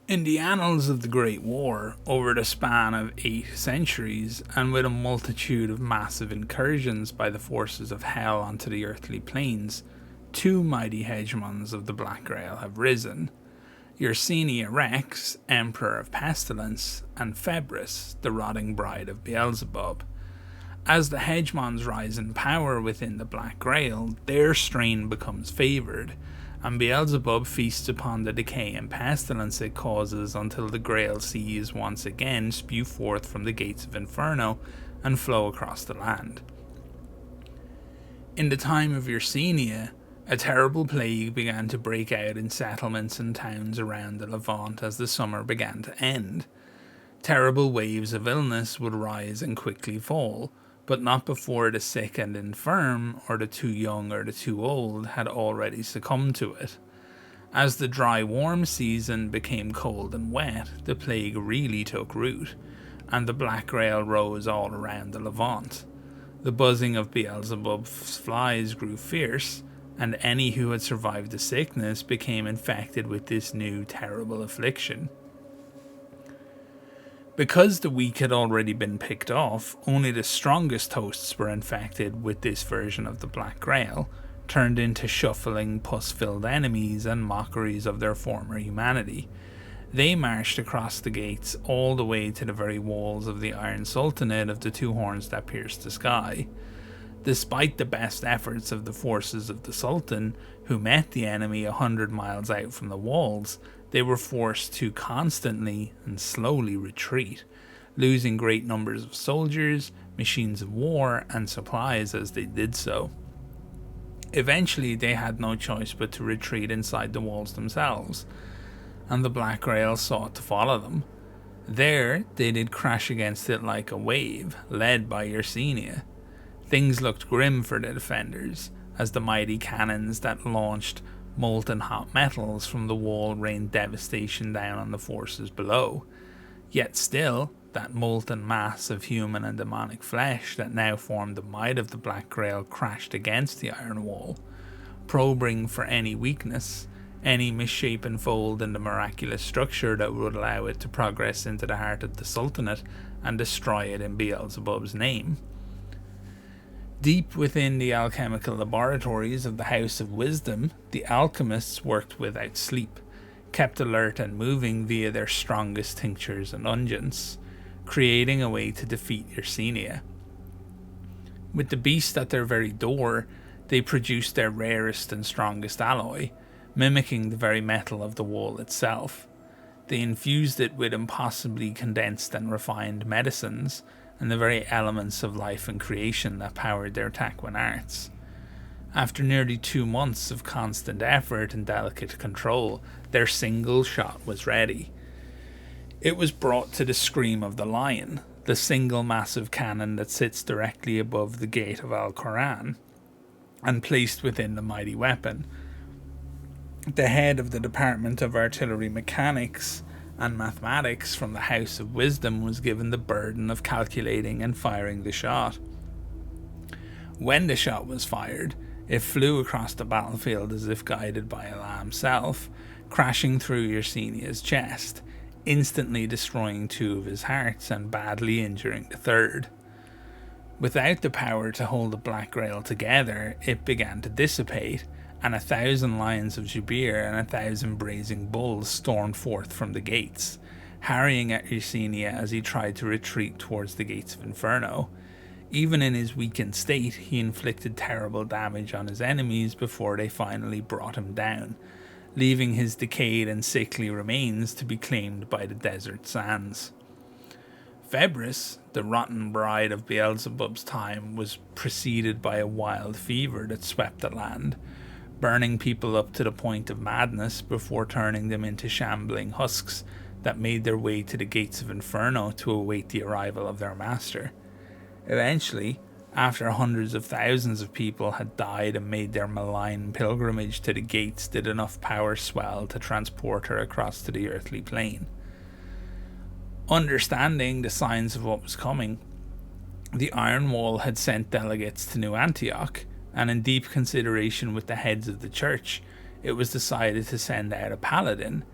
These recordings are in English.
In the annals of the Great War, over the span of 8 centuries, and with a multitude of massive incursions by the forces of Hell onto the earthly planes, two mighty hegemons of the Black Grail have risen: Yersinia Rex, Emperor of Pestilence, and Febris, the rotting bride of Beelzebub. As the hegemons rise in power within the Black Grail, their strain becomes favoured, and Beelzebub feasts upon the decay and pestilence it causes until the Grail seas once again spew forth from the gates of Inferno and flow across the land. In the time of Yersinia, a terrible plague began to break out in settlements and towns around the Levant as the summer began to end. Terrible waves of illness would rise and quickly fall, but not before the sick and infirm, or the too young or the too old, had already succumbed to it. As the dry warm season became cold and wet, the plague really took root, and the Black Grail rose all around the Levant. The buzzing of Beelzebub's flies grew fierce, and any who had survived the sickness became infected with this new terrible affliction. Because the weak had already been picked off, only the strongest hosts were infected with this version of the Black Grail, turned into shuffling, pus-filled enemies and mockeries of their former humanity. They marched across the gates all the way to the very walls of the Iron Sultanate of the Two Horns that pierced the sky. Despite the best efforts of the forces of the Sultan, who met the enemy 100 miles out from the walls, they were forced to constantly and slowly retreat, losing great numbers of soldiers, machines of war, and supplies as they did so. Eventually, they had no choice but to retreat inside the walls themselves, and the Black Grail sought to follow them. There, they did crash against it like a wave, led by Yersinia. Things looked grim for the defenders, as the mighty cannons that launched molten hot metals from the wall rained devastation down on the forces below. Yet still, that molten mass of human and demonic flesh that now formed the might of the Black Grail crashed against the iron wall, probing for any weakness, any misshapen fold in the miraculous structure that would allow it to progress into the heart of the Sultanate and destroy it in Beelzebub's name. Deep within the alchemical laboratories of the House of Wisdom, the alchemists worked without sleep, kept alert and moving via their strongest tinctures and unguents, creating a way to defeat Yersinia. With the beast at their very door, they produced their rarest and strongest alloy, mimicking the very metal of the wall itself. They infused it with impossibly condensed and refined medicines, and the very elements of life and creation that powered their Taquan arts. After nearly 2 months of constant effort and delicate control, their single shot was ready. It was brought to the Scream of the Lion, the single massive cannon that sits directly above the gate of Al-Quran, and placed within the mighty weapon. The head of the Department of Artillery Mechanics and Mathematics from the House of Wisdom was given the burden of calculating and firing the shot. When the shot was fired, it flew across the battlefield as if guided by Allah himself, crashing through Yersinia's chest, instantly destroying 2 of his hearts and badly injuring the 3rd. Without the power to hold the Black Grail together, it began to dissipate, and 1,000 lions of Jubir and 1,000 brazen bulls stormed forth from the gates, harrying at Yersinia as he tried to retreat towards the gates of Inferno. Even in his weakened state, he inflicted terrible damage on his enemies before they finally brought him down, leaving his decayed and sickly remains to be claimed by the desert sands. Febris, the rotten bride of Beelzebub's time, was preceded by a wild fever that swept the land, burning people up to the point of madness before turning them into shambling husks that made their way to the gates of Inferno to await the arrival of their master. Eventually, after hundreds of thousands of people had died and made their malign pilgrimage to the gates, did enough power swell to transport her across to the earthly plane. Understanding the signs of what was coming, the Iron Wall had sent delegates to New Antioch, and in deep consideration with the heads of the church, it was decided to send out a paladin,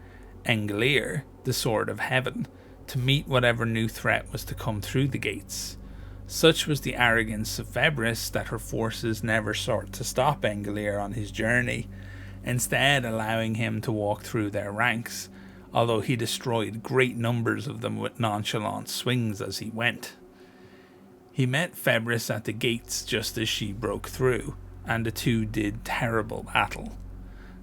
Engelir, the Sword of Heaven, to meet whatever new threat was to come through the gates. Such was the arrogance of Febris that her forces never sought to stop Engelir on his journey, instead allowing him to walk through their ranks, although he destroyed great numbers of them with nonchalant swings as he went. He met Febris at the gates just as she broke through, and the two did terrible battle.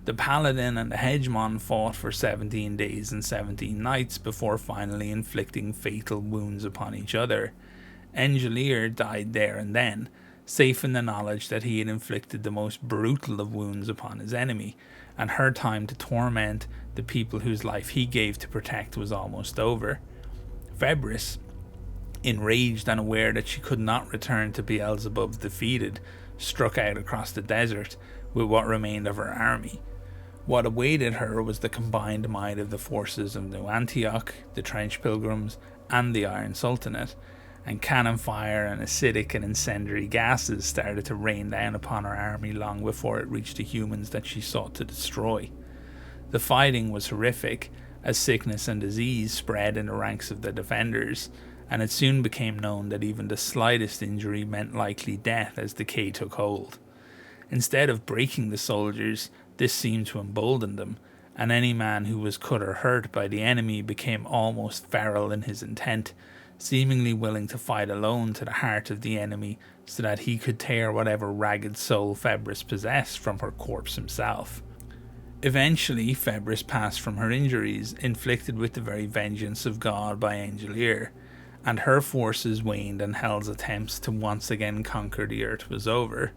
The Paladin and the Hegemon fought for 17 days and 17 nights before finally inflicting fatal wounds upon each other. Engelir died there and then, safe in the knowledge that he had inflicted the most brutal of wounds upon his enemy, and her time to torment the people whose life he gave to protect was almost over. Febris, enraged and aware that she could not return to Beelzebub's defeated, struck out across the desert with what remained of her army. What awaited her was the combined might of the forces of New Antioch, the Trench Pilgrims, and the Iron Sultanate, and cannon fire and acidic and incendiary gases started to rain down upon her army long before it reached the humans that she sought to destroy. The fighting was horrific, as sickness and disease spread in the ranks of the defenders, and it soon became known that even the slightest injury meant likely death as decay took hold. Instead of breaking the soldiers, this seemed to embolden them, and any man who was cut or hurt by the enemy became almost feral in his intent, seemingly willing to fight alone to the heart of the enemy so that he could tear whatever ragged soul Febris possessed from her corpse himself. Eventually, Febris passed from her injuries, inflicted with the very vengeance of God by Engelir, and her forces waned and Hell's attempts to once again conquer the earth was over.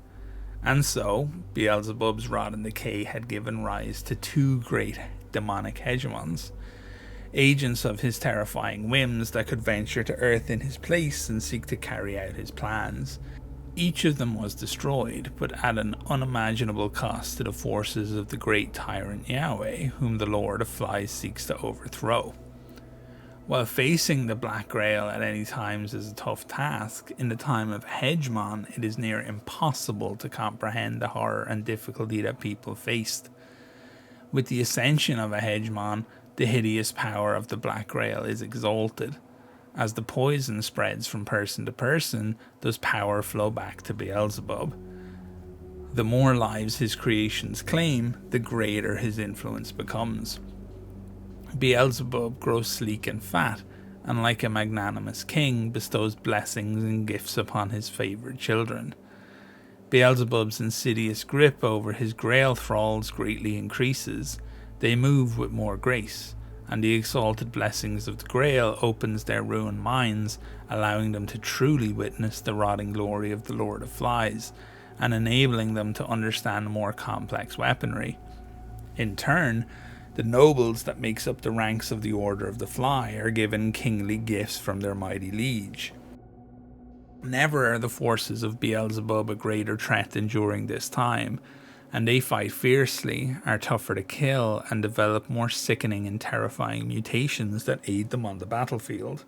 And so, Beelzebub's rod and decay had given rise to two great demonic hegemons, agents of his terrifying whims that could venture to earth in his place and seek to carry out his plans. Each of them was destroyed, but at an unimaginable cost to the forces of the great tyrant Yahweh, whom the Lord of Flies seeks to overthrow. While facing the Black Grail at any times is a tough task, in the time of Hegemon it is near impossible to comprehend the horror and difficulty that people faced. With the ascension of a Hegemon, the hideous power of the Black Grail is exalted. As the poison spreads from person to person, does power flow back to Beelzebub. The more lives his creations claim, the greater his influence becomes. Beelzebub grows sleek and fat, and like a magnanimous king, bestows blessings and gifts upon his favoured children. Beelzebub's insidious grip over his Grail thralls greatly increases. They move with more grace, and the exalted blessings of the Grail opens their ruined minds, allowing them to truly witness the rotting glory of the Lord of Flies, and enabling them to understand more complex weaponry. In turn, the nobles that makes up the ranks of the Order of the Fly are given kingly gifts from their mighty liege. Never are the forces of Beelzebub a greater threat than during this time, and they fight fiercely, are tougher to kill, and develop more sickening and terrifying mutations that aid them on the battlefield.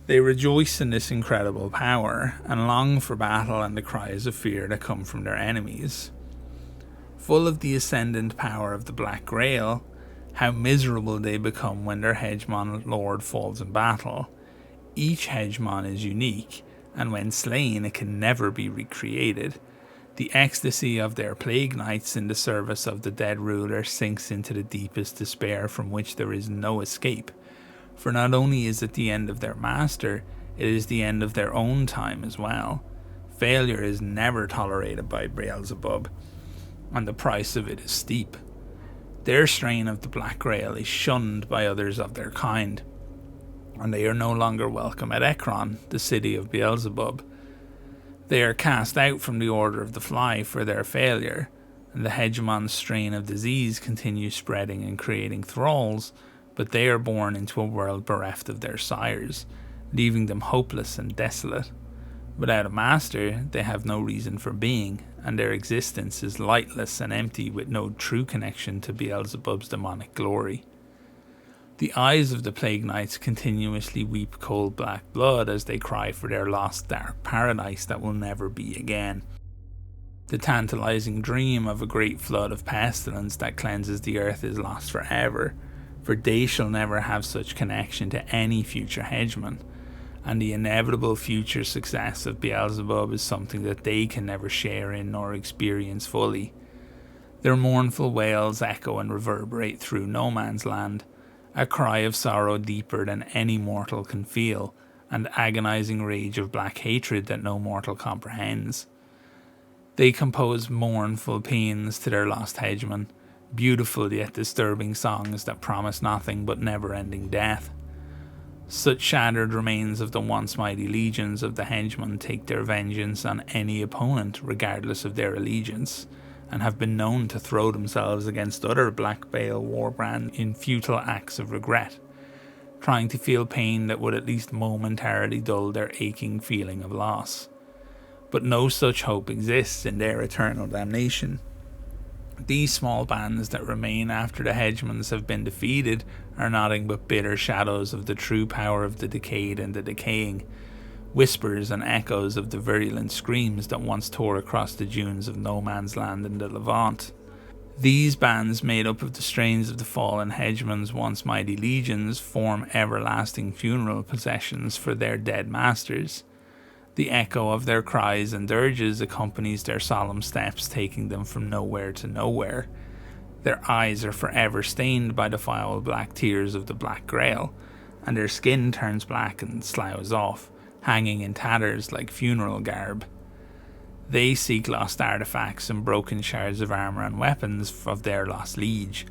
They rejoice in this incredible power, and long for battle and the cries of fear that come from their enemies. Full of the ascendant power of the Black Grail, how miserable they become when their Hegemon Lord falls in battle. Each Hegemon is unique, and when slain it can never be recreated. The ecstasy of their plague nights in the service of the dead ruler sinks into the deepest despair from which there is no escape. For not only is it the end of their master, it is the end of their own time as well. Failure is never tolerated by Beelzebub, and the price of it is steep. Their strain of the Black Grail is shunned by others of their kind, and they are no longer welcome at Ekron, the city of Beelzebub. They are cast out from the Order of the Fly for their failure, and the Hegemon's strain of disease continues spreading and creating thralls, but they are born into a world bereft of their sires, leaving them hopeless and desolate. Without a master, they have no reason for being, and their existence is lightless and empty with no true connection to Beelzebub's demonic glory. The eyes of the Plague Knights continuously weep cold black blood as they cry for their lost dark paradise that will never be again. The tantalizing dream of a great flood of pestilence that cleanses the earth is lost forever, for they shall never have such connection to any future hegemon, and the inevitable future success of Beelzebub is something that they can never share in nor experience fully. Their mournful wails echo and reverberate through no man's land, a cry of sorrow deeper than any mortal can feel, and agonizing rage of black hatred that no mortal comprehends. They compose mournful paeans to their lost hegemon, beautiful yet disturbing songs that promise nothing but never-ending death. Such shattered remains of the once mighty legions of the hegemon take their vengeance on any opponent regardless of their allegiance, and have been known to throw themselves against other Black Bale warbrands in futile acts of regret, trying to feel pain that would at least momentarily dull their aching feeling of loss. But no such hope exists in their eternal damnation. These small bands that remain after the hegemons have been defeated are nothing but bitter shadows of the true power of the decayed and the decaying, whispers and echoes of the virulent screams that once tore across the dunes of no man's land in the Levant. These bands, made up of the strains of the fallen hegemon's once mighty legions, form everlasting funeral processions for their dead masters. The echo of their cries and dirges accompanies their solemn steps, taking them from nowhere to nowhere. Their eyes are forever stained by the foul black tears of the Black Grail, and their skin turns black and sloughs off, hanging in tatters like funeral garb. They seek lost artifacts and broken shards of armour and weapons of their lost liege,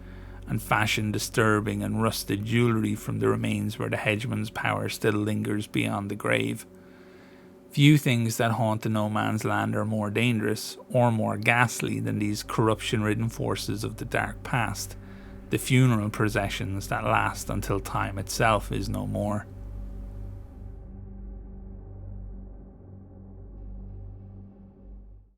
and fashion disturbing and rusted jewellery from the remains where the hegemon's power still lingers beyond the grave. Few things that haunt the no man's land are more dangerous or more ghastly than these corruption-ridden forces of the dark past, the funeral processions that last until time itself is no more.